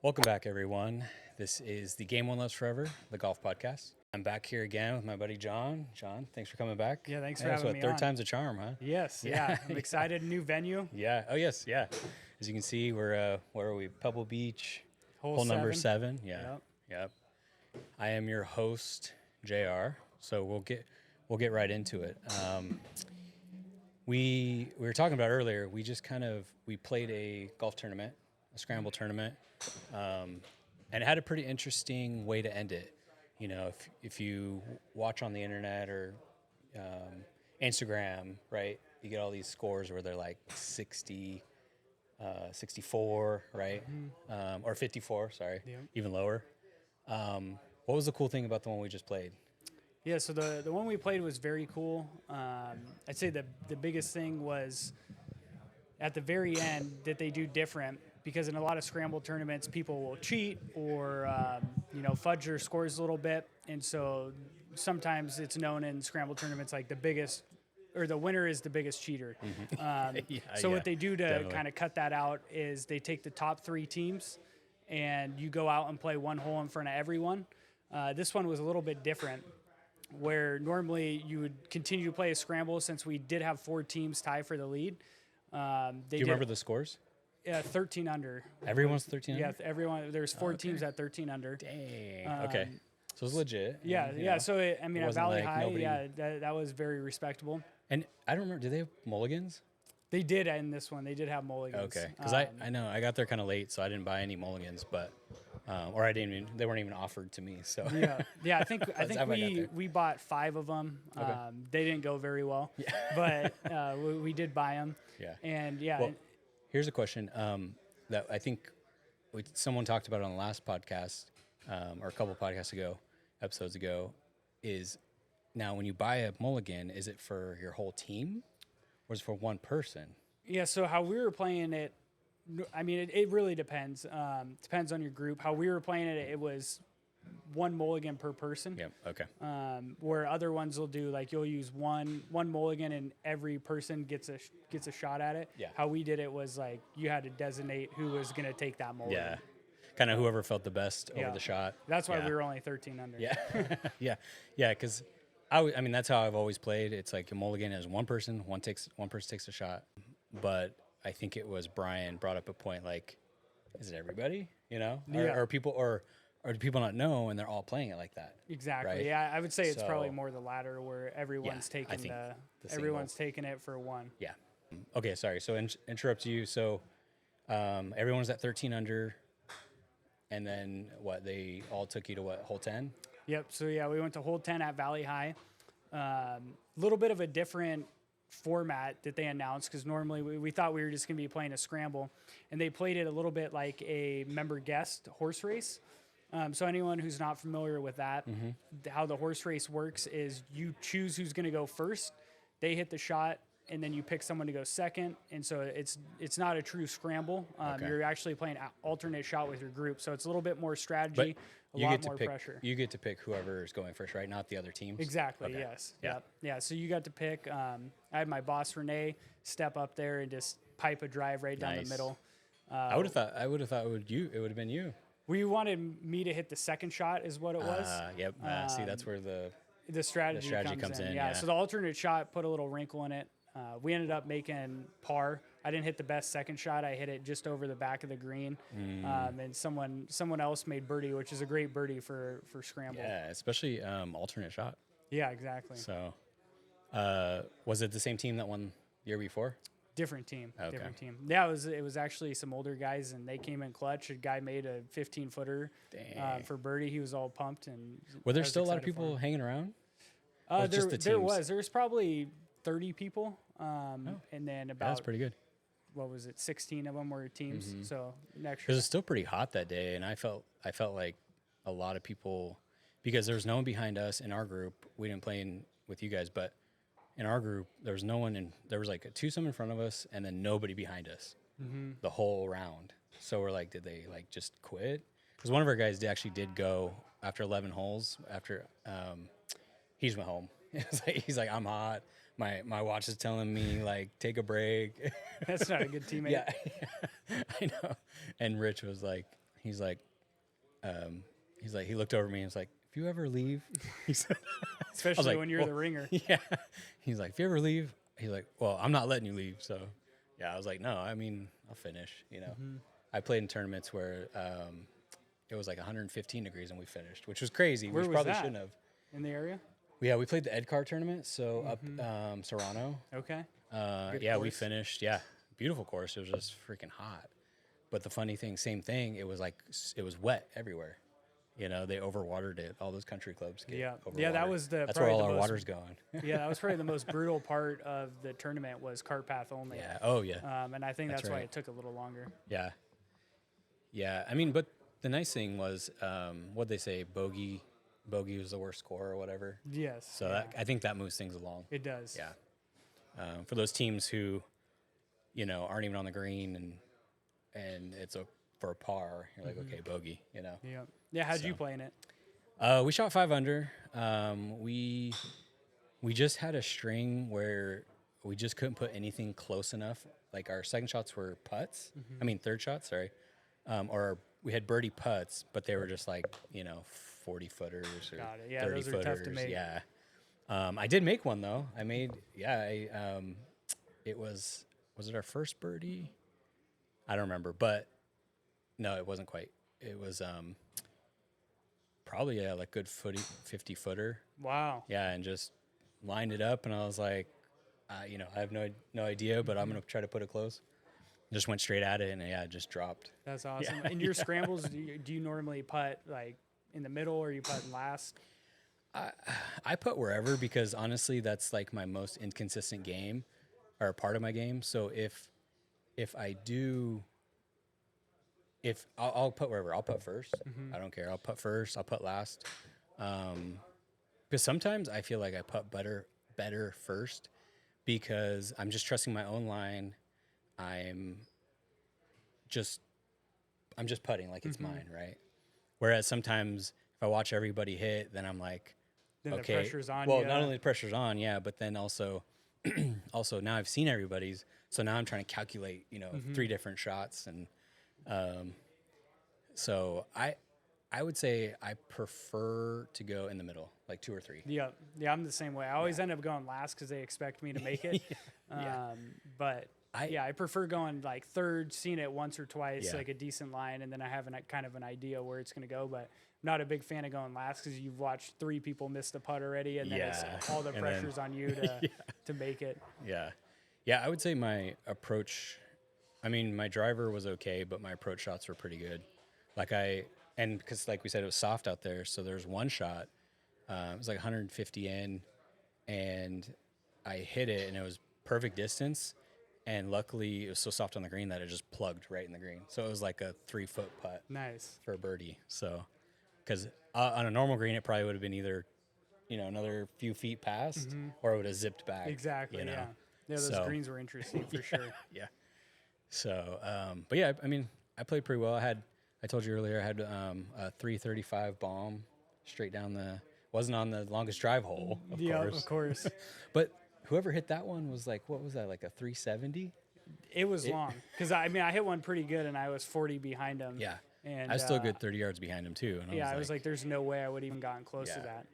Welcome back, everyone. This is the Game One Loves Forever, the golf podcast. I'm back here again with my buddy John. John, thanks for coming back. Yeah, thanks for having me third on. time's a charm, huh? Yes, yeah. I'm excited. New venue. Yeah. Oh, yes. Yeah. As you can see, we're where are we? Pebble Beach, Hole number 7. Yeah. Yep. Yep. I am your host, JR. So we'll get right into it. We were talking about earlier. We just we played a golf tournament, a scramble tournament, and it had a pretty interesting way to end it. You know, if you watch on the internet or Instagram, right, you get all these scores where they're like 60, 64, right, or 54, sorry, even lower. What was the cool thing about the one we just played? Yeah, so the one we played was very cool. I'd say the biggest thing was at the very end that they do different, because in a lot of scramble tournaments, people will cheat or fudge their scores a little bit, and so sometimes it's known in scramble tournaments like the biggest or the winner is the biggest cheater. What they do to kind of cut that out is they take the top 3 teams and you go out and play one hole in front of everyone. This one was a little bit different, where normally you would continue to play a scramble since we did have 4 teams tie for the lead. Do you remember the scores? Yeah, 13 under. Everyone's 13 under? Yeah, everyone. There's 4 teams at 13 under. Dang. Okay. So it's legit. Yeah. So, at Valley High, nobody... that was very respectable. And I don't remember, did they have mulligans? They did in this one. They did have mulligans. Okay. Because I know I got there kind of late, so I didn't buy any mulligans, but... or I didn't even, they weren't even offered to me. So I think we bought 5 of them. Okay. They didn't go very well, but we did buy them. Yeah. And well, here's a question that I think someone talked about on the last podcast or a couple episodes ago, is now when you buy a mulligan, is it for your whole team or is it for one person? Yeah. So how we were playing it, I mean, it really depends. Depends on your group. How we were playing it, it was 1 mulligan per person. Yeah. Okay. Where other ones will do, like, you'll use one mulligan and every person gets a shot at it. Yeah. How we did it was like you had to designate who was going to take that mulligan. Yeah. Kind of whoever felt the best over the shot. That's why we were only 13 under. Yeah. Yeah. Because I mean that's how I've always played. It's like a mulligan is one person takes a shot, but I think it was Brian brought up a point like, is it everybody? You know, or people or do people not know and they're all playing it like that? Exactly. Right? Yeah, I would say it's probably more the latter, where everyone's taking everyone's taking it for one. Yeah. Okay. Sorry. So interrupt you. So everyone's at 13 under, and then what? They all took you to what? Hole 10. Yep. So we went to hole 10 at Valley High. Little bit of a different format that they announced, because normally we thought we were just going to be playing a scramble, and they played it a little bit like a member guest horse race. So anyone who's not familiar with that, how the horse race works is you choose who's going to go first, they hit the shot, and then you pick someone to go second. And so it's not a true scramble. You're actually playing alternate shot with your group. So it's a little bit more strategy, a lot more pressure. You get to pick whoever is going first, right? Not the other teams? Exactly, okay. Yes. Yeah. Yep. Yeah, so you got to pick. I had my boss, Renee, step up there and just pipe a drive right down the middle. I would have thought it would have been you. We wanted me to hit the second shot is what it was. Yep. See, that's where the strategy comes in. Yeah. So the alternate shot put a little wrinkle in it. We ended up making par. I didn't hit the best second shot. I hit it just over the back of the green. And someone else made birdie, which is a great birdie for scramble. Yeah, especially alternate shot. Yeah, exactly. So was it the same team that won the year before? Different team. Okay. Different team. Yeah, it was actually some older guys, and they came in clutch. A guy made a 15-footer for birdie. He was all pumped. And were there still a lot of people hanging around? There was probably 30 people, and then about that's pretty good. What was it? 16 of them were teams. So next year, because it's still pretty hot that day, and I felt like a lot of people, because there was no one behind us in our group. We didn't play with you guys, but in our group there was no one there was like a twosome in front of us and then nobody behind us the whole round. So we're like, did they like just quit? Because one of our guys actually did go after 11 holes. After he just went home. He's like, I'm hot. My watch is telling me like take a break. That's not a good teammate. Yeah, I know. And Rich was like, he's like, he looked over at me and was like, if you ever leave, he said, Especially like, when you're well, the ringer. yeah. He's like, if you ever leave, he's like, well, I'm not letting you leave. So, yeah, I was like, no, I mean, I'll finish. You know, I played in tournaments where it was like 115 degrees and we finished, which was crazy. Where We was probably that? shouldn't have. In the area? Yeah, we played the Ed Card tournament, so up Serrano. Okay. Yeah, we course. finished. Yeah, beautiful course. It was just freaking hot. But the funny thing, same thing. It was like it was wet everywhere. You know, they overwatered it. All those country clubs get Yeah. overwatered. Yeah, that was That's probably where all the our most- water's going. Yeah, that was probably the most brutal part of the tournament was cart path only. Yeah. Oh yeah. And I think that's why right. it took a little longer. Yeah. Yeah. I mean, but the nice thing was, what'd they say? Bogey was the worst score or whatever. Yes. So that, I think that moves things along. it does. Yeah. For those teams who, you know, aren't even on the green and it's for a par, you're like, okay, bogey, you know. Yeah. Yeah. How'd you play in it? We shot 5 under. We just had a string where we just couldn't put anything close enough. Like our second shots were putts. I mean, third shots, sorry. Or we had birdie putts, but they were just like, you know, 40 footers or Got it. Yeah, 30 those are footers. tough to make. Yeah. I did make one though. It was it our first birdie? I don't remember, but no, it wasn't quite. It was probably like good 50 footer. Wow. Yeah, and just lined it up, and I was like, you know, I have no idea, but I'm gonna try to put it close. Just went straight at it, and yeah, it just dropped. That's awesome. Yeah, In your scrambles, do you normally putt like in the middle or you putt last? I put wherever because honestly, that's like my most inconsistent game or part of my game. So if I'll put wherever. I'll put first. I don't care. I'll put first. I'll put last. Because sometimes I feel like I put better first because I'm just trusting my own line. I'm just putting like it's mine, right? Whereas sometimes if I watch everybody hit, then I'm like, Then okay, the pressure's on well, you. not only the pressure's on, yeah, but then also now I've seen everybody's, so now I'm trying to calculate, you know, 3 different shots, and so I would say I prefer to go in the middle, like 2 or 3. Yeah, I'm the same way. I always end up going last because they expect me to make it. Yeah. But I prefer going like third, seeing it once or twice, Yeah. like a decent line, and then I have kind of an idea where it's going to go. But I'm not a big fan of going last because you've watched 3 people miss the putt already, and then it's all the and pressure's on you to make it. Yeah. Yeah, I would say my approach, I mean, my driver was okay, but my approach shots were pretty good. And because like we said, it was soft out there, so there's one shot, it was like 150 in, and I hit it, and it was perfect distance, and luckily it was so soft on the green that it just plugged right in the green. So it was like a 3-foot putt Nice. for a birdie. So, because on a normal green, it probably would have been either, you know, another few feet past, or it would have zipped back. Exactly. You know? Yeah. Yeah. Those So- greens were interesting for sure. Yeah. So, but yeah, I mean, I played pretty well. I told you earlier, I had a 335 bomb straight down wasn't on the longest drive hole, of Yeah, course. of course. But whoever hit that one was like, what was that, like a 370? It was long because I hit one pretty good, and I was 40 behind him. Yeah. And I was still a good 30 yards behind him, too. And I was like, there's no way I would even gotten close to Yeah. that.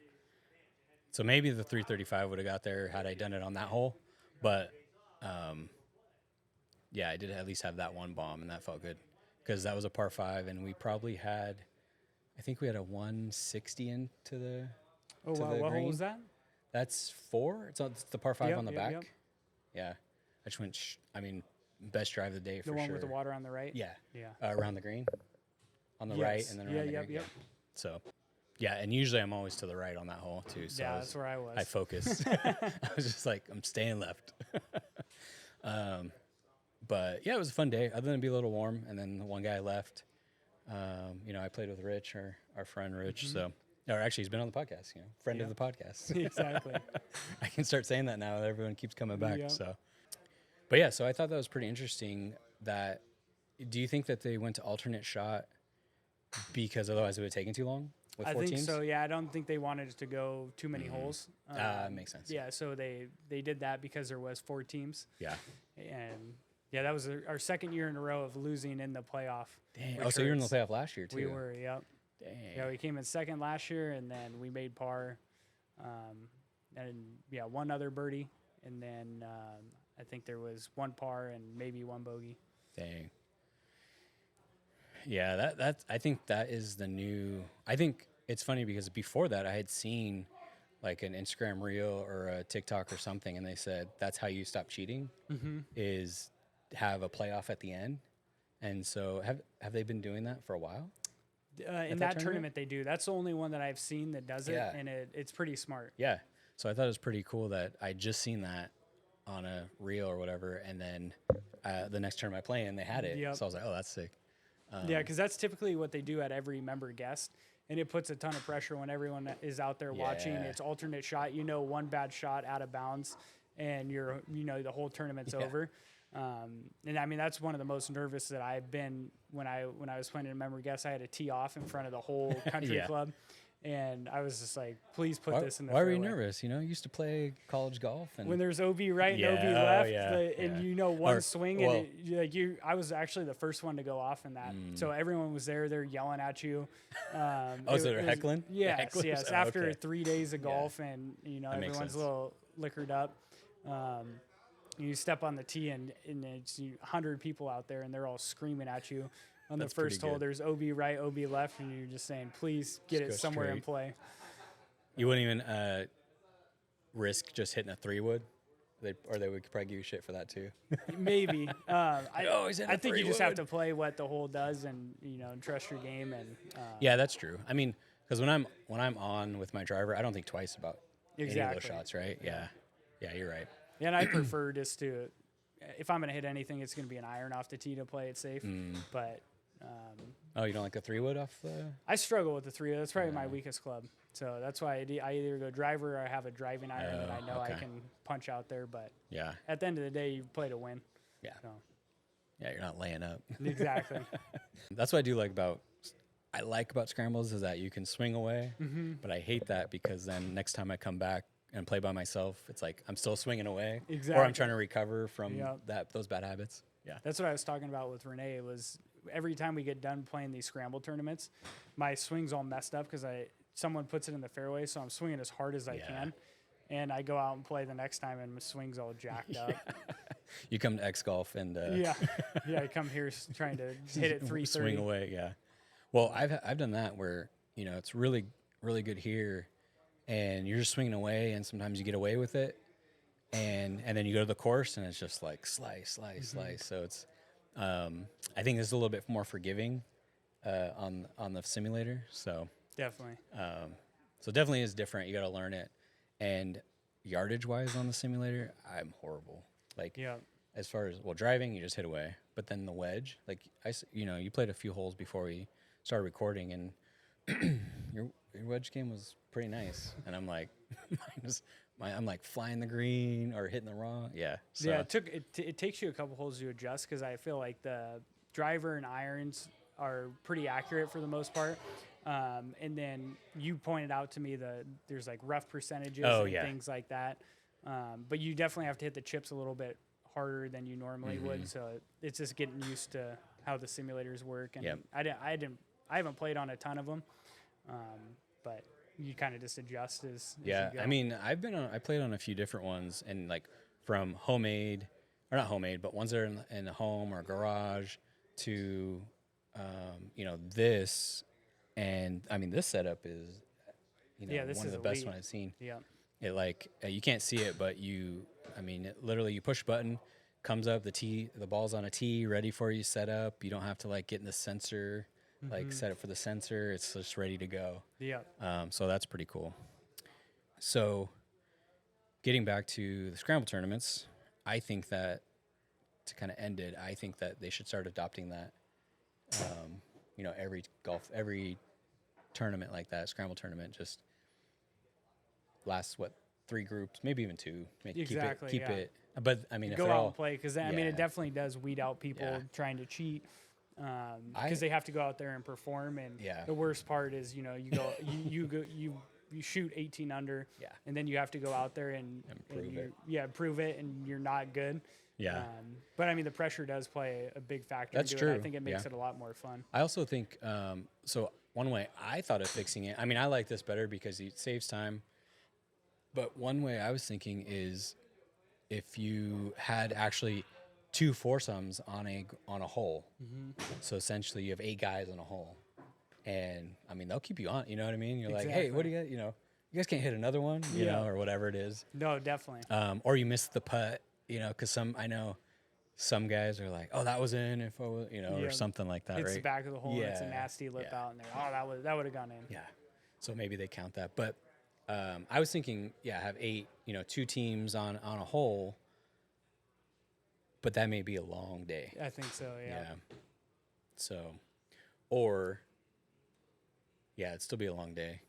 So maybe the 335 would have got there had I done it on that hole. But, yeah, I did at least have that one bomb, and that felt good. Because that was a par 5, and we probably had, I think we had a 160 into the Oh, to wow. the What hole green. was that? That's 4. It's the par 5 Yep, on the yep, back. yep. Yeah. I just went, best drive of the day for The sure. one with the water on the right? Yeah. Yeah. Around the green. On the right Yes. and then Yeah, around the yep, green. yep. Yeah. So, yeah, and usually I'm always to the right on that hole too. So Yeah, that's where I was. I focused. I was just like, I'm staying left. But yeah, it was a fun day. Other than it be a little warm, and then the one guy left. You know, I played with Rich, our friend Rich. So, or actually, he's been on the podcast. You know, friend of the podcast. Exactly. I can start saying that now. Everyone keeps coming back. Yep. So, but yeah, so I thought that was pretty interesting. Do you think that they went to alternate shot because otherwise it would have taken too long with I 4 think teams? so. Yeah, I don't think they wanted it to go too many holes. Makes sense. Yeah, so they did that because there was 4 teams, Yeah. and Yeah, that was our second year in a row of losing in the playoff. Dang. which Oh, so you were in the hurts. playoff last year too. We were, yep. Dang. Yeah, we came in second last year, and then we made par, and yeah, one other birdie, and then I think there was one par and maybe one bogey. Dang. Yeah, that's. I think that is the new. I think it's funny because before that, I had seen like an Instagram reel or a TikTok or something, and they said that's how you stop cheating is have a playoff at the end. And so, have they been doing that for a while? In that tournament, they do. That's the only one that I've seen that does it, and it's pretty smart. Yeah. So I thought it was pretty cool that I just seen that on a reel or whatever, and then the next tournament I play in, they had it. Yep. So I was like, oh, that's sick. Yeah, because that's typically what they do at every member guest, and it puts a ton of pressure when everyone is out there watching. It's alternate shot. One bad shot out of bounds, and the whole tournament's over. And I mean, that's one of the most nervous that I've been when I was playing in a member guest. I had to tee off in front of the whole country club, and I was just like, please put this in the fairway. Why were you nervous? You used to play college golf, and when there's OB right and OB left, and one swing, and I was actually the first one to go off in that. So everyone was there. They're yelling at you. So they're heckling? Yes. After 3 days of golf, and everyone's a little liquored up. You step on the tee, and it's 100 people out there, and they're all screaming at you. On the first hole, there's OB right, OB left, and you're just saying, please get it somewhere in play. You wouldn't even risk just hitting a 3-wood? Or they would probably give you shit for that too. Maybe. I think you just have wood. to play what the hole does, and and trust your game. And yeah, that's true. I mean, because when I'm on with my driver, I don't think twice about any of those shots, right? Yeah, you're right. And I prefer just to, if I'm going to hit anything, it's going to be an iron off the tee to play it safe. But you don't like a 3-wood off the? I struggle with the 3-wood. That's probably my weakest club. So that's why I either go driver or I have a driving iron that I know I can punch out there. But at the end of the day, you play to win. Yeah. So. Yeah, you're not laying up. Exactly. That's what I like about scrambles is that you can swing away, but I hate that because then next time I come back and play by myself, it's like I'm still swinging away, or I'm trying to recover from those bad habits. Yeah, that's what I was talking about with Renee. It was every time we get done playing these scramble tournaments, my swing's all messed up because someone puts it in the fairway, so I'm swinging as hard as I can, and I go out and play the next time, and my swing's all jacked up. You come to X Golf and I come here trying to hit it 330. Swing away, yeah. Well, I've done that where it's really really good here. And you're just swinging away, and sometimes you get away with it, and then you go to the course, and it's just like slice. So it's, I think it's a little bit more forgiving on the simulator. So definitely, so definitely is different. You got to learn it. And yardage wise on the simulator, I'm horrible. Like as far as driving, you just hit away, but then the wedge, like you played a few holes before we started recording, and your wedge game was pretty nice, and I'm like, I'm like flying the green or hitting the wrong. Yeah. So. Yeah. It takes you a couple holes to adjust because I feel like the driver and irons are pretty accurate for the most part. And then you pointed out to me there's like rough percentages and things like that. But you definitely have to hit the chips a little bit harder than you normally would. So it's just getting used to how the simulators work. And I haven't played on a ton of them. But you kind of just adjust as you go. I mean, I played on a few different ones, and like from homemade, or not homemade, but ones that are in a home or garage to, this, and I mean, this setup is, this one of is the best elite. one I've seen. Yeah. It you can't see it, but literally you push a button, comes up, the ball's on a tee, ready for you, set up. You don't have to like get in the sensor. Like set it for the sensor, it's just ready to go. Yeah. So that's pretty cool. So getting back to the scramble tournaments, I think that to kind of end it, I think that they should start adopting that. Every tournament like that, scramble tournament, just lasts 3 groups, maybe even 2. Exactly. Keep it. But I mean, if go they're out all, and play because it definitely does weed out people trying to cheat. Because they have to go out there and perform, and the worst part is you shoot 18 under, and then you have to go out there and prove it. Prove it, and you're not good. Yeah. But I mean, the pressure does play a big factor That's into it. I true. think it makes Yeah. it a lot more fun. I also think so. One way I thought of fixing it. I mean, I like this better because it saves time. But one way I was thinking is if you had actually two foursomes on a hole. So essentially, you have 8 guys on a hole, and I mean they'll keep you on. You know what I mean? You're like, hey, what do you got? You know, you guys can't hit another one, you know, or whatever it is. No, definitely. Or you missed the putt, you know, because I know some guys are like, oh, that was in if I was, you know, or something like that, It's right? the back of the hole. And it's a nasty lip out in there. Oh, that would have gone in. Yeah. So maybe they count that. But I was thinking, have 8, you know, 2 teams on a hole, but that may be a long day. I think so. Yeah. So, or, it'd still be a long day.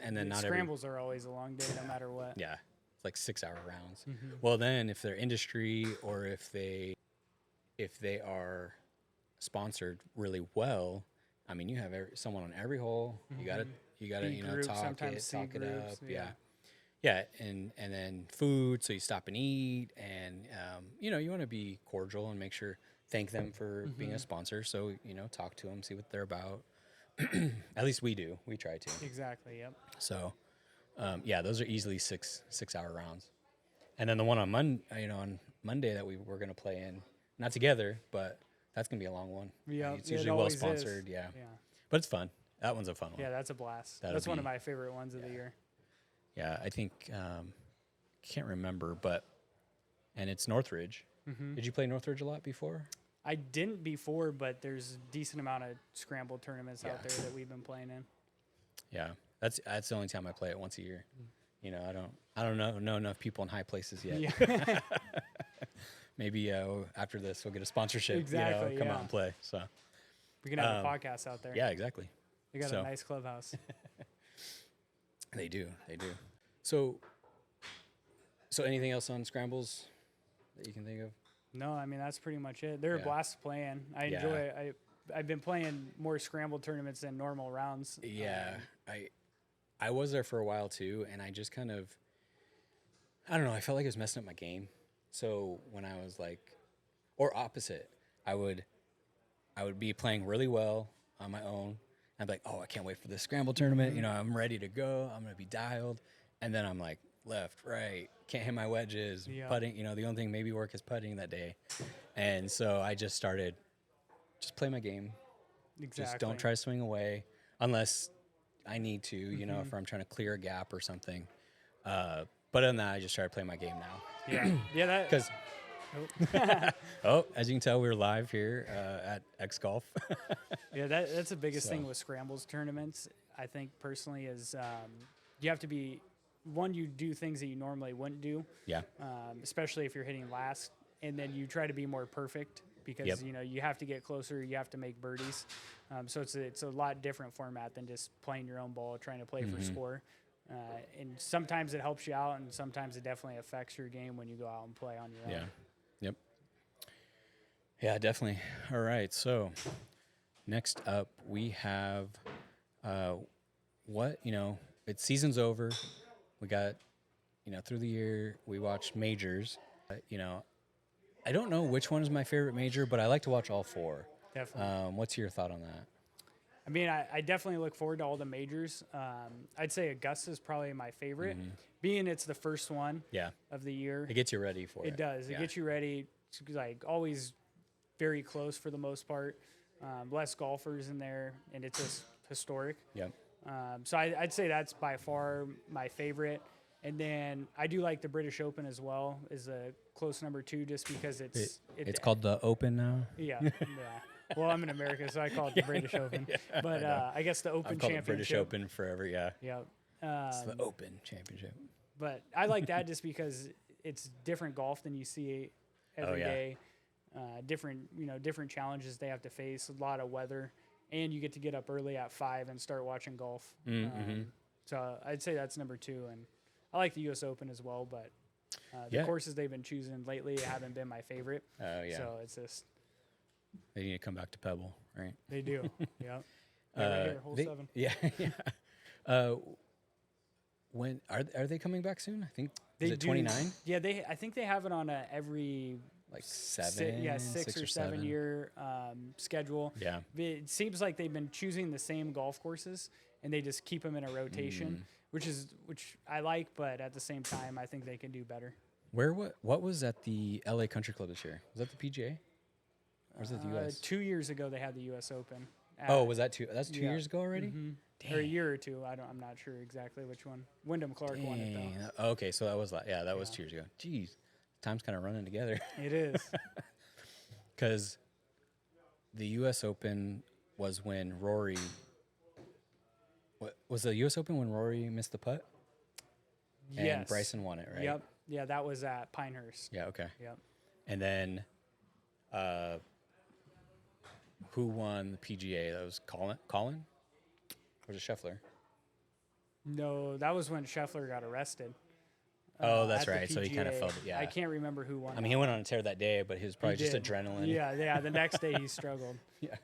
And then not scrambles are always a long day, no matter what. Yeah. It's like 6-hour rounds. Well, then if they're industry or if they are sponsored really well, I mean, you have someone on every hole. You gotta B you know, groups, talk sometimes C it groups, up. Yeah, and then food, so you stop and eat, and you know, you want to be cordial and thank them for being a sponsor. So you know, talk to them, see what they're about. At least we do. We try to. Exactly. Yep. So, those are easily 6-hour rounds, and then the one on Monday that we were gonna play in, not together, but that's gonna be a long one. Yeah, it's usually well sponsored. Yeah, but it's fun. That one's a fun one. Yeah, that's a blast. That's one of my favorite ones of the year. Yeah, I think can't remember, and it's Northridge. Did you play Northridge a lot before? I didn't before, but there's a decent amount of scramble tournaments out there that we've been playing in. Yeah, that's the only time I play it, once a year. You know, I don't know enough people in high places yet. Yeah. Maybe after this we'll get a sponsorship. Exactly. You know, come out and play. So we can have a podcast out there. Yeah, exactly. They got a nice clubhouse. They do. So anything else on scrambles that you can think of? No, I mean, that's pretty much it. They're a blast playing. I enjoy it. I've been playing more scramble tournaments than normal rounds. Yeah, I was there for a while too, and I just kind of, I don't know, I felt like it was messing up my game. So when I was like, or opposite, I would be playing really well on my own. I'd be like, oh, I can't wait for this scramble tournament. You know, I'm ready to go. I'm going to be dialed. And then I'm like, left, right, can't hit my wedges, putting, you know, the only thing maybe work is putting that day. And so I just started, play my game. Exactly. Just don't try to swing away unless I need to, you know, if I'm trying to clear a gap or something. But other than that, I just started playing my game now. Yeah, that. Because, as you can tell, we're live here at G.O.L.F. Yeah, that's the biggest thing with scrambles tournaments, I think, personally, is you have to be, you do things that you normally wouldn't do. Yeah. Especially if you're hitting last, and then you try to be more perfect because, you know, you have to get closer, you have to make birdies. So it's a lot different format than just playing your own ball, trying to play for score. And sometimes it helps you out, and sometimes it definitely affects your game when you go out and play on your own. Yep. Yeah, definitely. All right. So next up, we have it's season's over. We got, through the year, we watched majors. I don't know which one is my favorite major, but I like to watch all 4. Definitely. What's your thought on that? I mean, I definitely look forward to all the majors. I'd say Augusta is probably my favorite, being it's the first one of the year. It gets you ready for it. It does. It gets you ready. It's like always very close for the most part. Less golfers in there, and it's just historic. Yep. So I'd say that's by far my favorite. And then I do like the British Open as well, is a close number 2, just because it's called the Open now. Yeah. Well, I'm in America, so I call it the British Open. But I guess the Open I've called Championship. it British Open forever. Yeah. Yeah. It's the Open Championship. But I like that just because it's different golf than you see every day. Different challenges they have to face, a lot of weather, and you get to get up early at 5 and start watching golf. So I'd say that's number 2, and I like the U.S. Open as well, but the courses they've been choosing lately haven't been my favorite. So it's just they need to come back to Pebble, right? They do. Yeah. Right here, hole 7. Yeah. When are they coming back soon? I think is it 29? Yeah, I think they have it on every like 7, yeah, 6 or or 7 7. year schedule. Yeah. It seems like they've been choosing the same golf courses and they just keep them in a rotation, which I like, but at the same time, I think they can do better. What was at the LA Country Club this year? Was that the PGA? Or was it the US? 2 years ago, they had the U.S. Open. Oh, was that two? That's 2 yeah. years ago already. Or a year or two. I'm not sure exactly which one. Wyndham Clark won it though. Dang. Okay, so that was that was 2 years ago. Jeez, time's kind of running together. It is. Because the U.S. Open was when Rory. What was the U.S. Open when Rory missed the putt? And Yes. Bryson won it, right? Yep. Yeah, that was at Pinehurst. Yeah. Okay. Yep. And then, who won the PGA? That was Colin. Or was it Scheffler? No, that was when Scheffler got arrested. Oh, that's at the right. So he kind of PGA. felt it. Yeah. I can't remember who won. I mean, he went on a tear that day, but he was probably just did. adrenaline. Yeah. The next day he struggled. Yeah.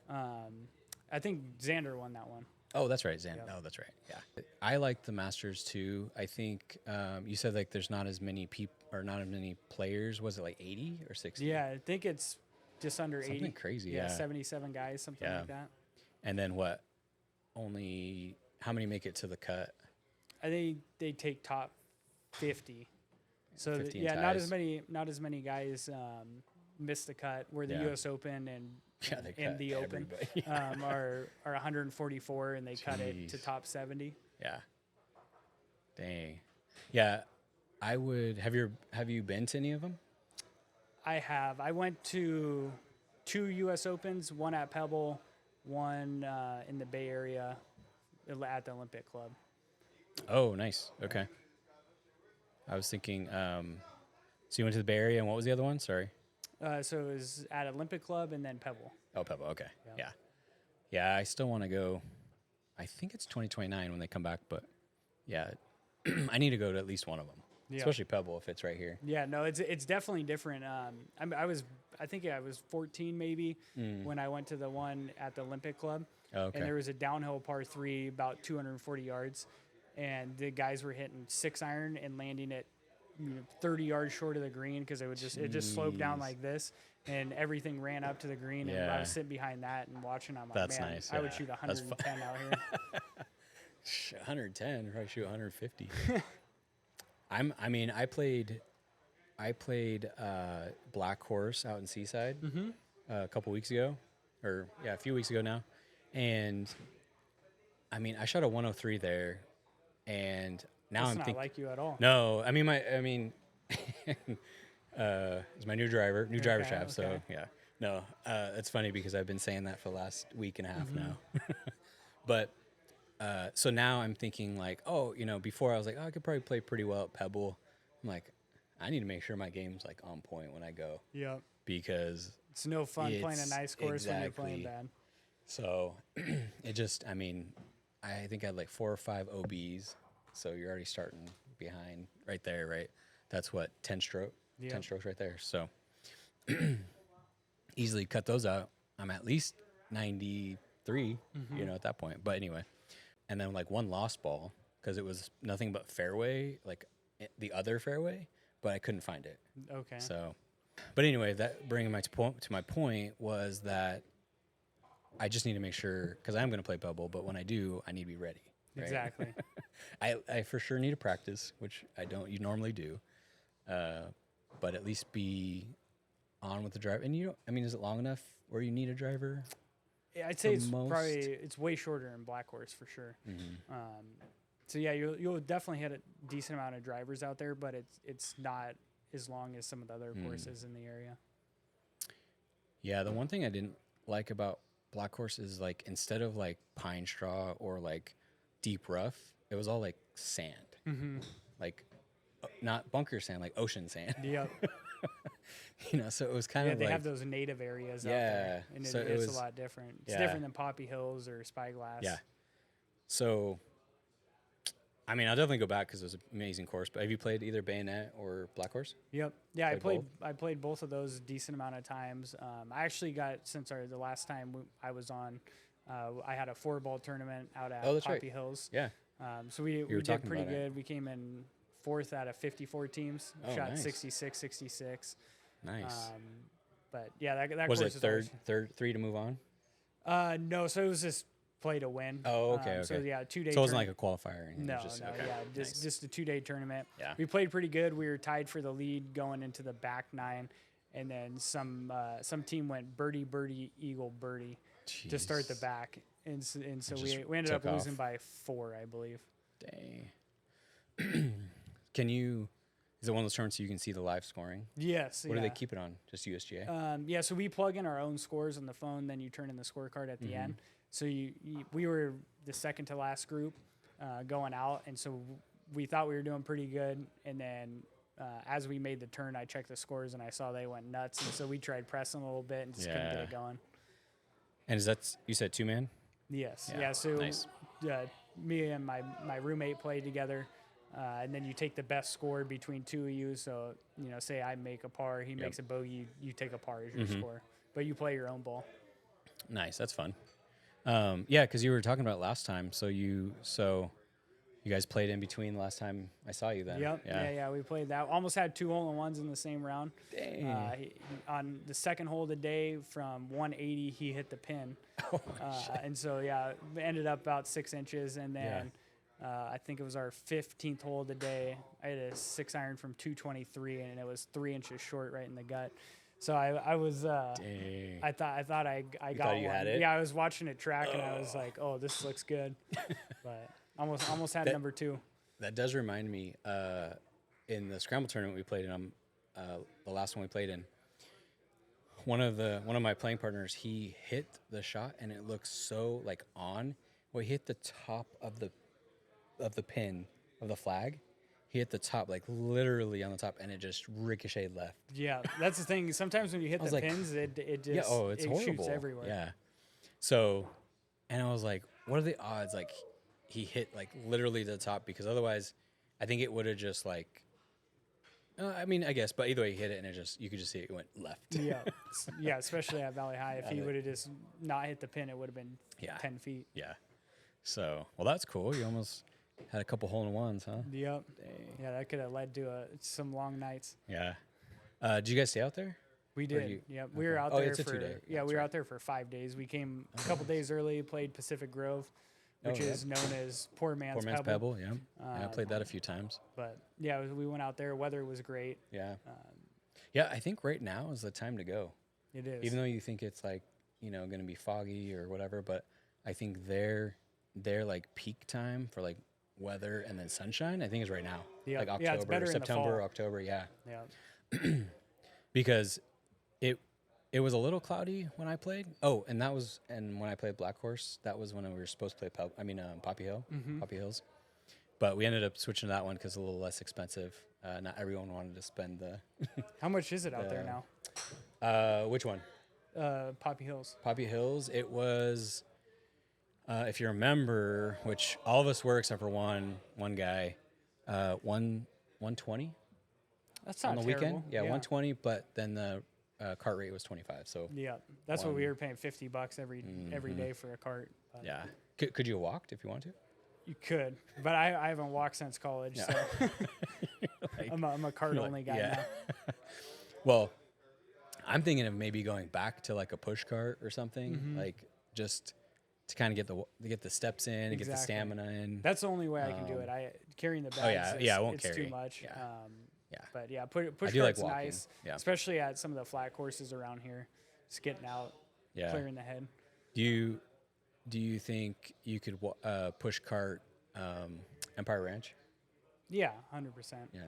I think Xander won that one. Oh, that's right, Zan. Yep. Oh, that's right. Yeah, I like the Masters too. I think you said like there's not as many people or not as many players. Was it like 80 or 60? Yeah, I think it's just under Something 80. crazy. Yeah, Yeah. 77 guys, something Yeah. like that. And then what? Only how many make it to the cut? I think they take top 50. So 50 yeah, ties. not as many guys missed the cut. Where the Yeah. U.S. Open and They and cut the Open everybody. are 144 and they cut it to Jeez. top 70. Yeah. Dang. Yeah, I would. Have you been to any of them? I have. I went to 2 U.S. Opens, one at Pebble, one in the Bay Area at the Olympic Club. Oh, nice. Okay. I was thinking. So you went to the Bay Area, and what was the other one? Sorry. So it was at Olympic Club and then Pebble. Oh, Pebble. Okay. Yeah. Yeah. I still want to go. I think it's 2029 when they come back, but yeah, I need to go to at least one of them, Yeah. especially Pebble if it's right here. Yeah, no, it's definitely different. I think I was 14 maybe when I went to the one at the Olympic Club, Oh, okay. and there was a downhill par 3 about 240 yards, and the guys were hitting 6-iron and landing it 30 yards short of the green because it just sloped down Jeez. like this, and everything ran up to the green, and Yeah. I was sitting behind that and watching. I'm like, That's man, nice, I would yeah. shoot That's 110 out here. 110, probably shoot 150. I played Black Horse out in Seaside a couple weeks ago, or a few weeks ago now, and I mean I shot a 103 there, and now That's I'm not thinking like you at all. no, it's my new driver shaft. So okay. yeah, no, it's funny because I've been saying that for the last week and a half now, but. So now I'm thinking like, oh, before I was like, oh, I could probably play pretty well at Pebble. I'm like, I need to make sure my game's like on point when I go Yeah, because it's no fun playing a nice course when you're playing exactly. bad. So I think I had like 4 or 5 OBs. So you're already starting behind right there, right? That's what 10 Yep. strokes right there. So easily cut those out. I'm at least 93, at that point. But anyway. And then like one lost ball because it was nothing but fairway, like the other fairway, but I couldn't find it. Okay. So, but anyway, that bringing to my point was that I just need to make sure because I'm going to play Pebble, but when I do, I need to be ready. Right? Exactly. I for sure need to practice, which I don't. You normally do, but at least be on with the driver. And is it long enough where you need a driver? Yeah, I'd say most? it's way shorter in Black Horse for sure. So yeah, you'll definitely hit a decent amount of drivers out there, but it's not as long as some of the other courses in the area. Yeah, the one thing I didn't like about Black Horse is like instead of like pine straw or like deep rough, it was all like sand, like not bunker sand, like ocean sand. Yep. So it was kind Yeah, of they like have those native areas out Yeah, there, and so it it's was- a lot different. It's yeah. different than Poppy Hills or Spyglass. yeah. So, I'll definitely go back because it was an amazing course. But have you played either Bayonet or Black Horse? Yep. Yeah, Played I played both of those a decent amount of times. I actually got the last time I was on, I had a 4-ball tournament out at Oh, that's right. Poppy Hills. Yeah. So we were did talking pretty about it. good. We came in 4th out of 54 teams. Oh, Shot nice. 66, 66. Nice. But yeah, that Was course it is always, third three to move on? no, so it was just play to win. Oh, okay, So okay. yeah, 2 day. So it wasn't like a qualifier or anything. No, It was just, no, okay. yeah, Nice. just a 2 day tournament. Yeah. We played pretty good. We were tied for the lead going into the back nine, and then some team went birdie, birdie, eagle, birdie to start the Jeez. back, and so just we ended up took losing off. by 4, I believe. Dang. Can you? Is it one of those tournaments you can see the live scoring? Yes. What yeah. do they keep it on? Just USGA? Yeah, so we plug in our own scores on the phone, then you turn in the scorecard at the Mm-hmm. end. So we were the second to last group going out, and so we thought we were doing pretty good. And then as we made the turn, I checked the scores and I saw they went nuts, and so we tried pressing a little bit and just couldn't get Yeah. it going. And is that you said 2-man? Yes, Yeah, yeah. So nice. me and my roommate played together. And then you take the best score between two of you. So, say I make a par, he makes a bogey, you take a par as your Mm-hmm. score. But you play your own ball. Nice. That's fun. Yeah, because you were talking about last time. So you guys played in between last time I saw you then. Yep. Yeah. We played that. Almost had 2 hole-in-ones in the same round. Dang. On the second hole of the day from 180, he hit the pin. And so, we ended up about 6 inches. And then I think it was our 15th hole of the day. I had a 6-iron from 223, and it was 3 inches short right in the gut. So I was Dang. I thought I got thought you one. had it? Yeah, I was watching it track and I was like, oh, this looks good. But almost had number 2. That does remind me, in the scramble tournament we played in, the last one we played in, one of my playing partners, he hit the shot and it looked so like on. Well, he hit the top of the pin of the flag. He hit the top, like literally on the top, and it just ricocheted left. Yeah, that's the thing. Sometimes when you hit the like, pins, it just it's it horrible. shoots everywhere. Yeah. So, and I was like, what are the odds? Like, he hit like literally to the top, because otherwise, I think it would have just like. I mean, I guess, but either way, he hit it, and you could just see it went left. Yeah, especially at Valley High. If he would have just not hit the pin, it would have been 10 feet. Yeah. So, well, that's cool. You almost had a couple hole-in-ones, huh? Yep. Yeah, that could have led to some long nights. Yeah. Did you guys stay out there? We did. Yep. We were out Oh, there it's a for 2-day. yeah, we were out there for 5 days. We came a couple days early, played Pacific Grove, which is known as Poor Man's Pebble. Yeah. I played that a few times. But yeah, we went out there. Weather was great. Yeah. Yeah, I think right now is the time to go. It is. Even though you think it's like, going to be foggy or whatever, but I think their like peak time for like weather and then sunshine, I think is right now. Yeah. Like October, Yeah, it's better in the September, fall. October, yeah. Yeah. Because it was a little cloudy when I played. Oh, and when I played Black Horse, that was when we were supposed to play Poppy Hill, Poppy Hills. But we ended up switching to that one because it's a little less expensive. Not everyone wanted to spend the. How much is it out there now? Which one? Poppy Hills. Poppy Hills. It was, if you remember, which all of us were except for one guy, 120 That's not on the terrible. weekend. Yeah, 120. But then the cart rate was 25. So Yeah, that's what we were paying $50 every day for a cart. But yeah, could you have walked if you wanted to? you could, but I haven't walked since college, so I'm a cart only guy now. Well, I'm thinking of maybe going back to like a push cart or something, like just to kind of get the steps in and get the stamina in. That's the only way I can do it. Carrying the bags. I won't it's carry. too much. Yeah. But yeah, push I do like cart's walking. nice, Yeah. especially at some of the flat courses around here. Just getting out, clearing the head. Do you think you could push cart Empire Ranch? Yeah, 100%. Yeah.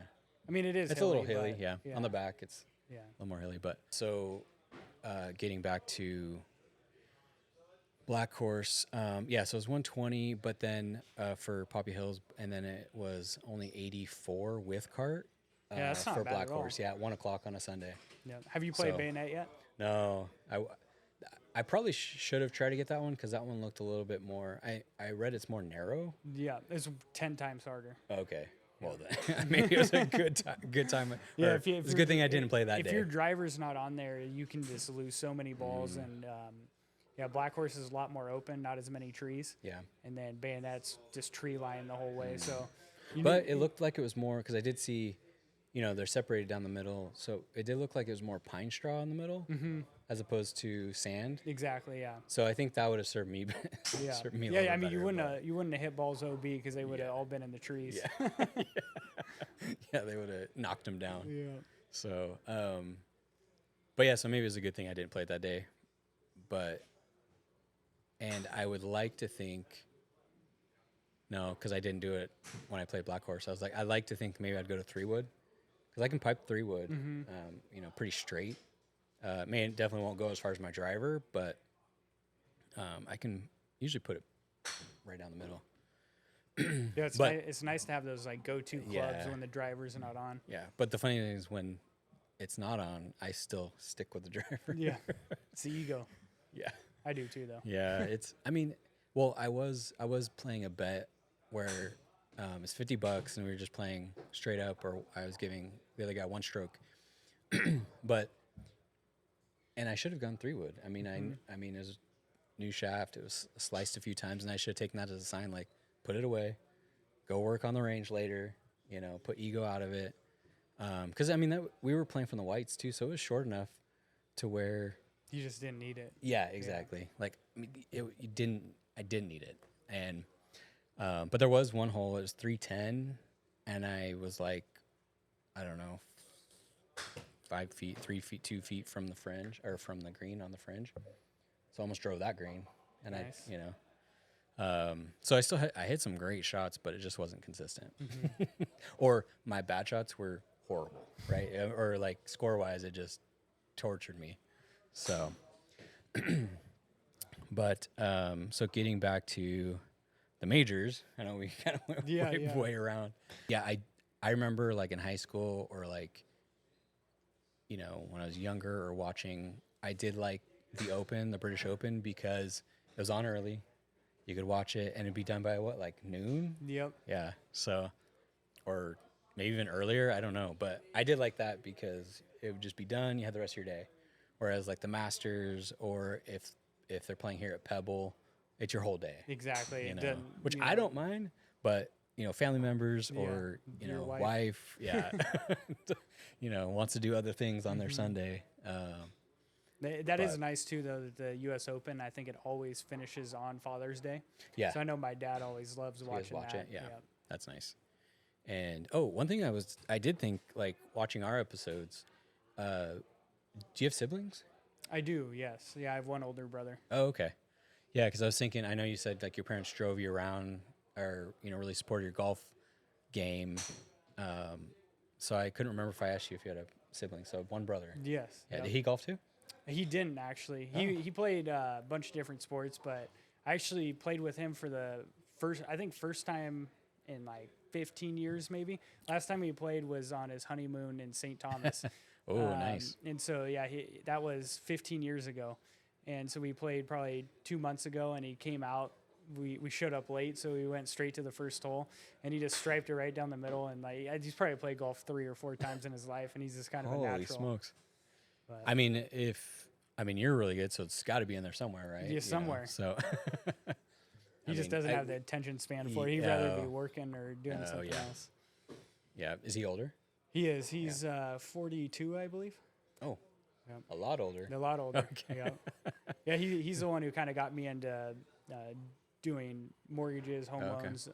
I mean, it is. It's hilly, a little hilly, but, yeah. On the back, it's Yeah. a little more hilly. But so, getting back to Black Horse, so it was 120, but then for Poppy Hills, and then it was only 84 with cart. Yeah, that's not for bad Black at all. Horse. Yeah, at 1 o'clock on a Sunday. Yeah. Have you played So- Bayonet yet? No, I probably should have tried to get that one because that one looked a little bit more. I read it's more narrow. Yeah, it's 10 times harder. Okay. Well, then maybe it was a good time. Yeah, Or it's a good thing I didn't play that if day. your driver's not on there, you can just lose so many balls. And Black Horse is a lot more open, not as many trees. Yeah. And then Bayonet's just tree line the whole way. So, But it looked like it was more because I did see they're separated down the middle. So it did look like it was more pine straw in the middle as opposed to sand. Exactly. Yeah. So I think that would have served me, Yeah. served me a Yeah. little I mean, better, but you wouldn't have hit balls OB because they would have Yeah. all been in the trees. Yeah. Yeah, they would have knocked him down. Yeah. So, but yeah, so maybe it was a good thing I didn't play it that day. And I would like to think, no, because I didn't do it when I played Black Horse. I was like, I'd like to think maybe I'd go to 3-wood because I can pipe 3-wood, pretty straight. Definitely won't go as far as my driver, but I can usually put it right down the middle. Yeah, But- it's nice to have those like go-to clubs Yeah. when the drivers are not on. Yeah, but the funny thing is when it's not on, I still stick with the driver. Yeah, it's the ego. Yeah. I do too, though. Yeah, I was playing a bet where it's $50 and we were just playing straight up, or I was giving the other guy one stroke. And I should have gone 3-wood. I mean, I mean, it was new shaft. It was sliced a few times, and I should have taken that as a sign, like, put it away, go work on the range later. Put ego out of it. Because we were playing from the whites too, so it was short enough to where. You just didn't need it. Yeah, exactly. Yeah. Like I didn't need it, and but there was one hole. It was 310, and I was like, I don't know, 5 feet, 3 feet, 2 feet from the fringe or from the green on the fringe. So I almost drove that green, and Nice. So I hit some great shots, but it just wasn't consistent. Or my bad shots were horrible, right? Or like score wise, it just tortured me. So, but so getting back to the majors, I know we kind of went way around. Yeah, I remember like in high school or like, when I was younger or watching, I did like the British Open, because it was on early. You could watch it and it'd be done by like noon? Yep. Yeah. So, or maybe even earlier. I don't know. But I did like that because it would just be done. You had the rest of your day. Whereas like the Masters, or if they're playing here at Pebble, it's your whole day. Exactly. Which I don't mind. But, family members or, your wife yeah, wants to do other things on their Sunday. That is nice too, though. That the U.S. Open, I think it always finishes on Father's Day. Yeah. So I know my dad always loves watching watch that. it. Yeah, that's nice. And one thing I did think, like watching our episodes. Do you have siblings? I do. Yes. Yeah, I have one older brother. Oh, okay. Yeah, because I was thinking. I know you said like your parents drove you around, or really supported your golf game. So I couldn't remember if I asked you if you had a sibling. So one brother. Yes. Yeah. Did he golf too? He didn't actually. He played a bunch of different sports, but I actually played with him for the first time in like 15 years maybe. Last time he played was on his honeymoon in St. Thomas. Oh, nice. And so yeah, that was 15 years ago, and so we played probably 2 months ago, and he came out. We showed up late, so we went straight to the first hole, and he just striped it right down the middle. And like he's probably played golf 3 or 4 times in his life, and he's just kind of a natural. Holy smokes! But I mean, you're really good, so it's got to be in there somewhere, right? Yeah, somewhere. So he just doesn't have the attention span for it. He'd rather be working or doing something else. Yeah. Is he older? He is. He's 42, I believe. Oh, Yep. a lot older. A lot older. Okay. Yeah. He's the one who kind of got me into doing mortgages, home loans,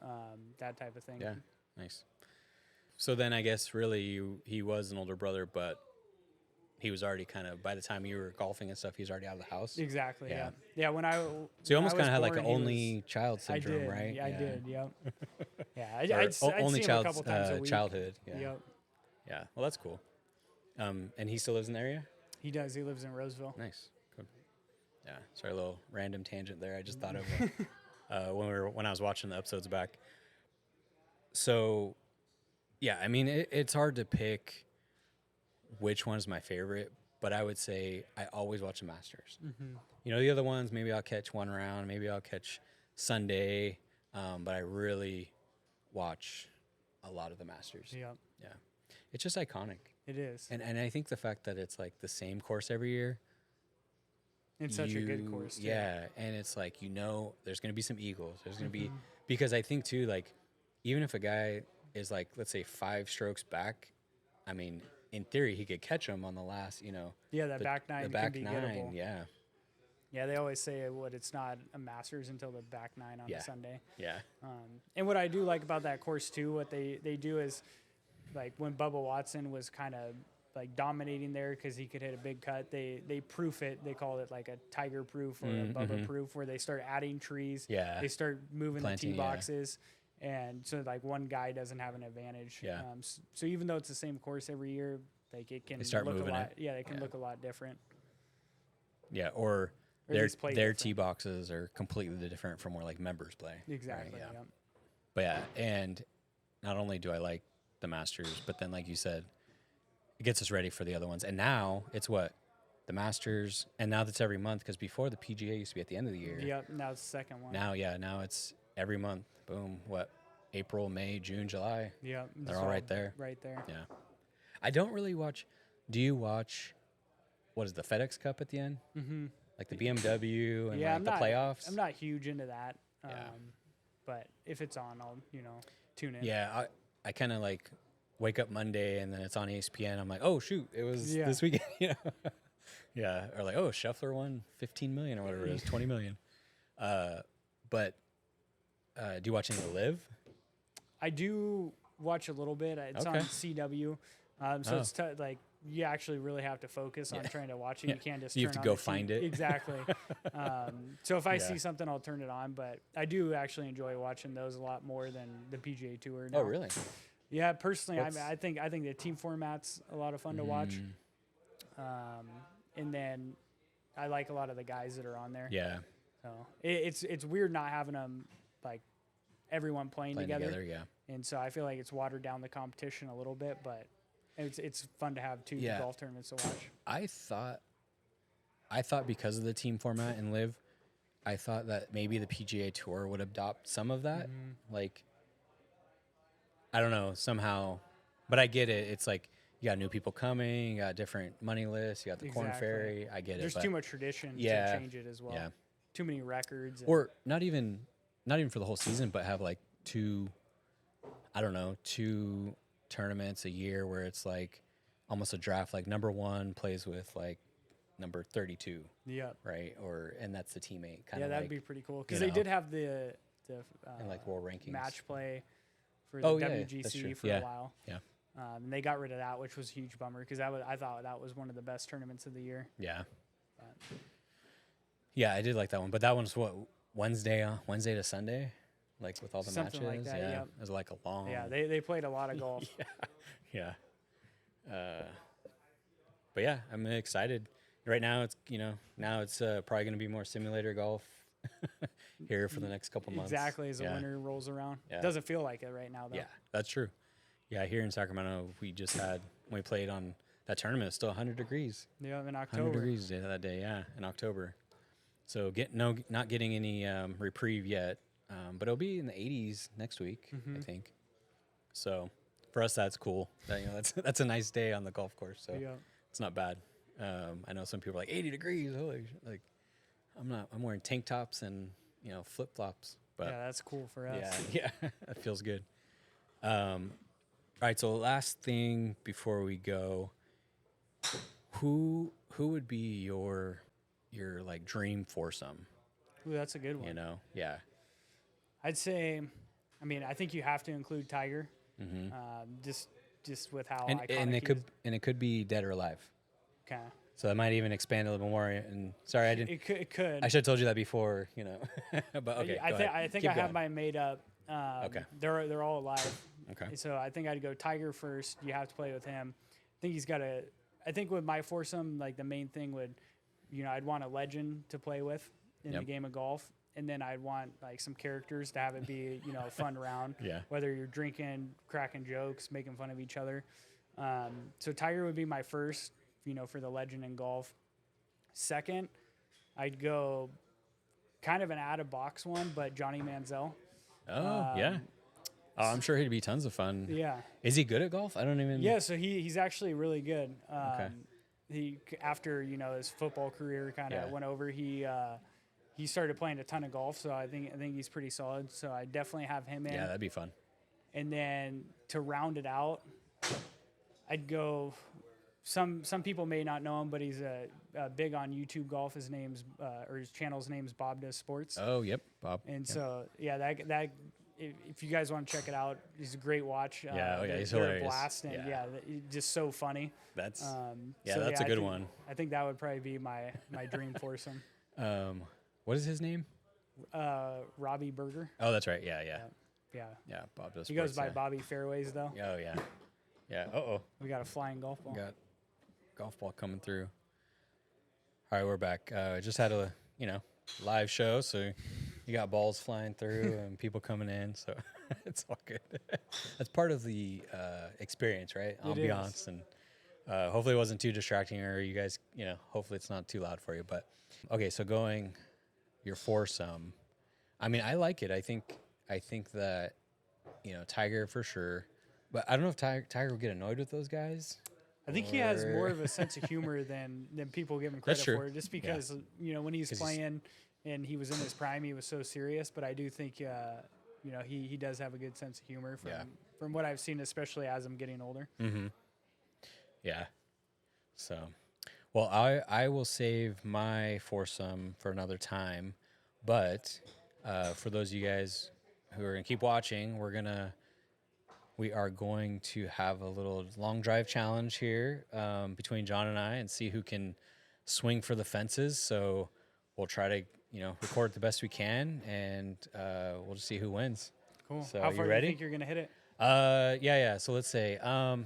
that type of thing. Yeah, nice. So then I guess really he was an older brother, but he was already kind of, by the time you were golfing and stuff, he was already out of the house. Exactly. Yeah. Yeah. When I So you almost kind of had like an born, he only child syndrome, I did, right? Yeah, I did. Yep. Yeah. Or I'd only see him a couple times a week. childhood. Yeah. Yep. Yeah. Well, that's cool. And he still lives in the area? He does. He lives in Roseville. Nice. Good. Yeah. Sorry, a little random tangent there. I just thought of when I was watching the episodes back. So, yeah, I mean, it's hard to pick which one is my favorite, but I would say I always watch the Masters. Mm-hmm. The other ones, maybe I'll catch one round, maybe I'll catch Sunday, but I really watch a lot of the Masters. Yep. Yeah. It's just iconic. It is. And I think the fact that it's like the same course every year. It's such a good course, too. Yeah, and it's like, there's going to be some eagles. There's going to be, because I think too, like, even if a guy is like, let's say 5 strokes back, I mean, in theory, he could catch him on the last, Yeah, that the, back nine the back can be nine. gettable. Yeah. Yeah, they always say it's not a Masters until the back nine on Yeah. a Sunday. Yeah. And what I do like about that course too, what they do is, like when Bubba Watson was kind of like dominating there because he could hit a big cut, they proof it. They call it like a Tiger proof or a Bubba proof, where they start adding trees. Yeah. They start moving Planting, the tee boxes. And so like one guy doesn't have an advantage. Yeah. So even though it's the same course every year, like it can They start look a moving lot. it. Yeah, they can look a lot different. Yeah. Or Or at their least play their different. tee boxes are completely different from where like members play. Exactly. Right? Yeah. Yep. But yeah, and not only do I like the Masters, but then like you said, it gets us ready for the other ones. And now it's what? The Masters, and now that's every month, because before the PGA used to be at the end of the year. Yep. Now it's the second one. Now it's every month. Boom. What? April, May, June, July. Yep. They're all right there. Right there. Yeah. I don't really watch. Do you watch? What is the FedEx Cup at the end? Mm-hmm. Like the BMW and Yeah, like the playoffs. I'm not huge into that. Yeah. But if it's on, I'll tune in. Yeah, I kind of like wake up Monday and then it's on ESPN. I'm like, oh shoot, it was Yeah. this weekend. Yeah, or like, oh, Scheffler won 15 million or whatever it is, 20 million. But do you watch any of the Live? I do watch a little bit. It's on Okay. CW, so it's like you actually really have to focus on trying to watch it. Yeah. You can't just You have turn to on go the find TV. it. Exactly. So if I Yeah. see something, I'll turn it on. But I do actually enjoy watching those a lot more than the PGA Tour. Now. Oh, really? Yeah, personally, What's- I think the team format's a lot of fun to watch. And then I like a lot of the guys that are on there. Yeah, So it's weird not having them like everyone playing together. Yeah. And so I feel like it's watered down the competition a little bit, but it's fun to have two Yeah. golf tournaments to watch. I thought because of the team format and Live, I thought that maybe the PGA Tour would adopt some of that. Like, I don't know, somehow, but I get it. It's like you got new people coming, you got different money lists, you got the Corn Exactly. Ferry. I get it. There's but- too much tradition Yeah. to change it as well. Yeah. Too many records. Or not even for the whole season, but have like two tournaments a year where it's like almost a draft. Like number 1 plays with like number 32, Yeah. right? And that's the teammate kind Yeah, of. that'd like, be pretty cool because you they know. did have the in like world rankings. match play for the Oh, yeah, that's WGC true. for Yeah. a while. Yeah. And they got rid of that, which was a huge bummer because I thought that was one of the best tournaments of the year. Yeah. Yeah, I did like that one, but that one's what, Wednesday to Sunday, like with all the Something matches. like that, Yeah, yep. it was like a long. Yeah, they played a lot of golf. Yeah. But yeah, I'm excited. Right now, it's probably going to be more simulator golf here for the next couple months. Exactly, as the Yeah. winter rolls around. Yeah. Doesn't feel like it right now, though. Yeah, that's true. Yeah, here in Sacramento, when we played on that tournament, it's still 100 degrees. Yeah, in 100 October. degrees that day, yeah, in October. So not getting any reprieve yet, but it'll be in the 80s next week, I think. So for us, that's cool. That's a nice day on the golf course. So Yeah. it's not bad. I know some people are like 80 degrees. Holy, like I'm wearing tank tops and flip flops. But Yeah, that's cool for us. yeah, that feels good. All right, so last thing before we go, who would be your like dream foursome? Ooh, that's a good one. Yeah, I'd say, I think you have to include Tiger. Just with how and iconic it could be dead or alive. Okay. So I might even expand a little bit more. And sorry, I didn't. It could. I should have told you that before. But okay, go ahead. I think Keep I have going. mine made up. Okay. They're all alive. Okay. So I think I'd go Tiger first. You have to play with him. I think he's got a. I think with my foursome, like the main thing would, I'd want a legend to play with in the game of golf, and then I'd want like some characters to have it be a fun round. Yeah. Whether you're drinking, cracking jokes, making fun of each other. So Tiger would be my first, for the legend in golf. Second, I'd go kind of an out of box one, but Johnny Manziel. Oh yeah. Oh, I'm sure he'd be tons of fun. Yeah. Is he good at golf? I don't even. Yeah, so he's actually really good. Okay. He after his football career kind of Yeah. went over, he started playing a ton of golf. So I think he's pretty solid. So I definitely have him in. Yeah, that'd be fun. And then to round it out, I'd go. Some people may not know him, but he's big on YouTube golf. His name's or his channel's name's Bob Does Sports. Oh, yep, Bob. And Yep. so that if you guys want to check it out, he's a great watch. Yeah, he's they're hilarious. a blast, and just so funny. That's So, that's a good one. I think that would probably be my dream foursome. What is his name? Robbie Berger. Oh, that's right. Yeah. Yeah. Bob Does He goes Sports, by yeah. Bobby Fairways though. Oh yeah. Yeah. Oh. We got a flying golf ball. Got golf ball coming through. All right, we're back. Just had a live show, so you got balls flying through and people coming in, so it's all good. That's part of the experience, right? Ambiance, and hopefully it wasn't too distracting, or you guys, hopefully it's not too loud for you. But okay, so going your foursome, I mean, I like it. I think that Tiger for sure, but I don't know if Tiger will get annoyed with those guys. I think he has more of a sense of humor than people give him That's credit true. for. Just because when he's playing and he was in his prime, he was so serious. But I do think he does have a good sense of humor from what I've seen, especially as I'm getting older. Mm-hmm. Yeah. So, well, I will save my foursome for another time, but for those of you guys who are gonna keep watching, we are going to have a little long drive challenge here between John and I, and see who can swing for the fences. So we'll try to, record the best we can, and we'll just see who wins. Cool. So How far you ready? do you think you're gonna hit it? Yeah. So let's say, I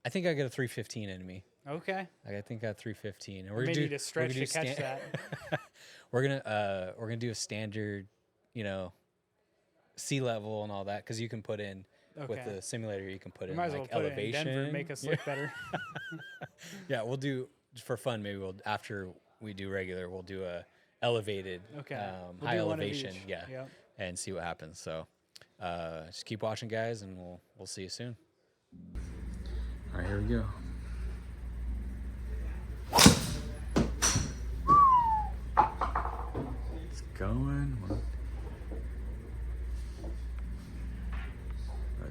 think I got a 315 in me. Okay. I think I got 315, and We may need to stretch to catch that. we're gonna do a standard, sea level and all that, because you can put in. With Okay. the simulator, you can put in Might as well like put elevation. it in Denver and make us look better. Yeah, we'll do for fun. Maybe after we do regular, we'll do a elevated, Okay. We'll high do one of elevation. each. Yeah, Yep. and see what happens. So, just keep watching, guys, and we'll see you soon. All right, here we go. It's going.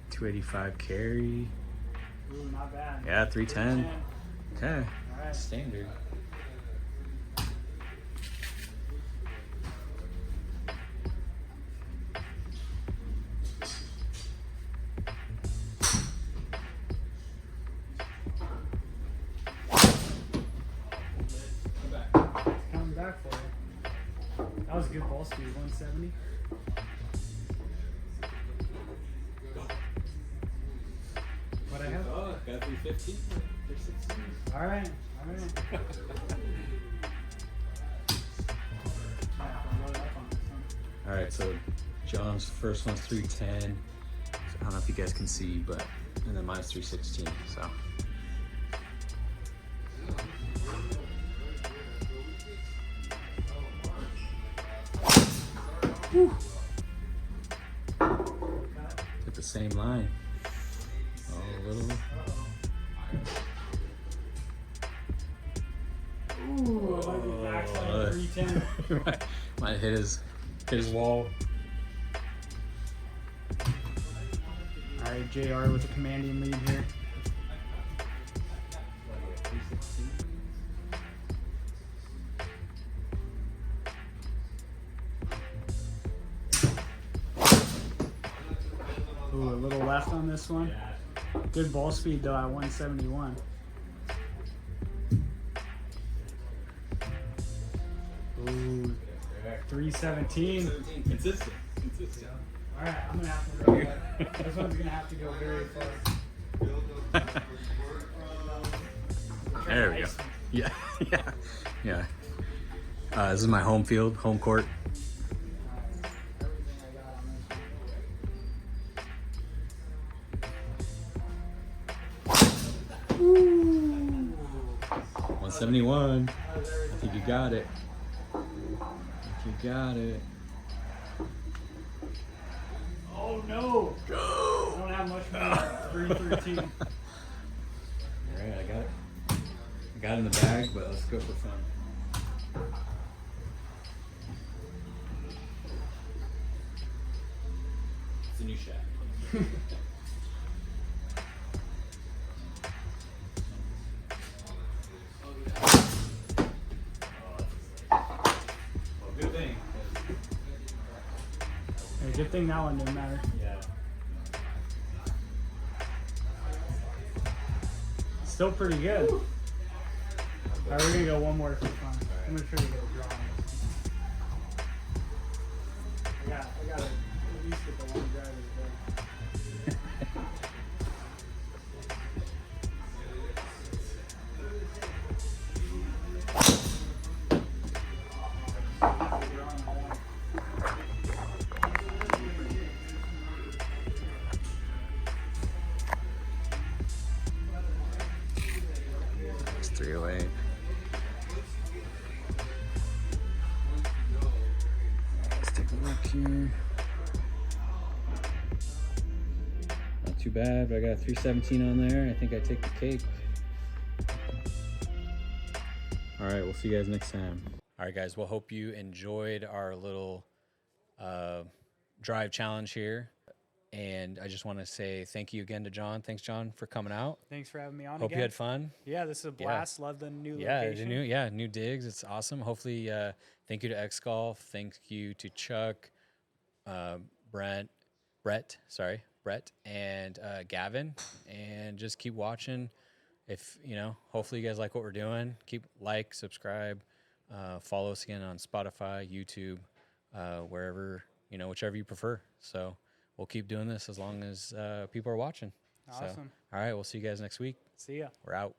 285 carry. Ooh, not bad. Yeah, 310. Okay. All right. Standard. Coming back for you. That was a good ball speed, 170. What I have? Oh, got 315. 316. All right. All right, so John's first one's 310. So I don't know if you guys can see, but and then mine's 316. So. Whew. Hit the same line. Oh, a little. Ooh, I like the backside 310. Might hit his wall. All right, JR with a commanding lead here. Ooh, a little left on this one. Good ball speed though at 171. Ooh, 317. Consistent. All right, I'm gonna have to go. This one's gonna have to go very far. There we go. Yeah. This is my home field, home court. Ooh. 171. I think you got it. Oh no! Go! I don't have much more. 313. All right, I got it. I got it in the bag, but let's go for fun. It's a new shot. Good thing that one didn't matter. Yeah. Still pretty good. All right, we're gonna go one more for fun. I'm gonna try to get a draw. I got to at least get the one driver there. It's 308. Let's take a look here. Not too bad, but I got a 317 on there. I think I take the cake. All right, we'll see you guys next time. All right, guys. Well, hope you enjoyed our little drive challenge here. And I just want to say thank you again to John. Thanks, John, for coming out. Thanks for having me on Hope again. you had fun. Yeah, this is a blast. Love the new Yeah, location. new digs. It's awesome. Hopefully, thank you to X.G.O.L.F. Thank you to Chuck, Brett, and Gavin. And just keep watching. If hopefully you guys like what we're doing. Keep subscribe, follow us again on Spotify, YouTube, wherever whichever you prefer. So we'll keep doing this as long as people are watching. Awesome. So, all right, we'll see you guys next week. See ya. We're out.